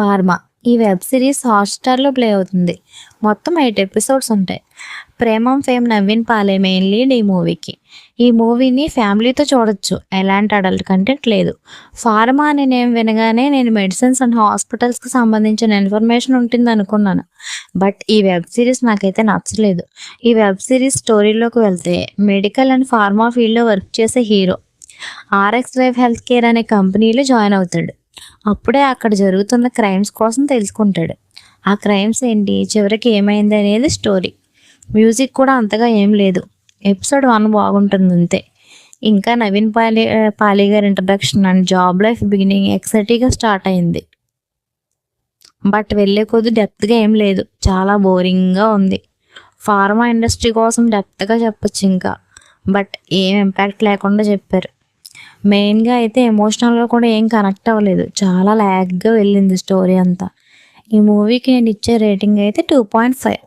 Pharma ఈ web series హాట్‌స్టార్‌లో play అవుతుంది. మొత్తం 8 ఎపిసోడ్స్ ఉంటాయి. ప్రేమం ఫేమ్ నవీన్ పాలే మెయిన్ లీడ్ ఈ మూవీకి. ఈ మూవీని ఫ్యామిలీతో చూడొచ్చు. ఎలాంటి అడల్ట్ కంటెంట్ లేదు. ఫార్మా అనే నేమ్ వినగానే నేను మెడిసిన్స్ అండ్ హాస్పిటల్స్‌కి సంబంధించిన ఇన్ఫర్మేషన్ ఉంటుందనుకున్నాను. బట్ ఈ వెబ్ సిరీస్ నాకైతే నచ్చలేదు. ఈ వెబ్ సిరీస్ స్టోరీలోకి వెళ్తే మెడికల్ అండ్ ఫార్మా ఫీల్డ్‌లో వర్క్ చేసే hero RX wife health care అనే కంపెనీలో జాయిన్ అవుతాడు. అప్పుడే అక్కడ జరుగుతున్న క్రైమ్స్ కోసం తెలుసుకుంటాడు. ఆ క్రైమ్స్ ఏంటి, చివరికి ఏమైంది అనేది స్టోరీ. మ్యూజిక్ కూడా అంతగా ఏం లేదు. ఎపిసోడ్ 1 బాగుంటుంది అంతే. ఇంకా నవీన్ పాలి గారి introduction and job life beginning ఎక్సైటింగ్గా స్టార్ట్ అయింది. బట్ వెళ్ళే కొద్ది డెప్త్గా ఏం లేదు. చాలా బోరింగ్గా ఉంది. ఫార్మా ఇండస్ట్రీ కోసం డెప్త్గా చెప్పొచ్చు ఇంకా, బట్ ఏం ఇంపాక్ట్ లేకుండా చెప్పారు. మెయిన్గా అయితే ఎమోషనల్గా కూడా ఏం కనెక్ట్ అవ్వలేదు. చాలా ల్యాగ్గా వెళ్ళింది స్టోరీ అంతా. ఈ మూవీకి నేను ఇచ్చే రేటింగ్ అయితే 2.5.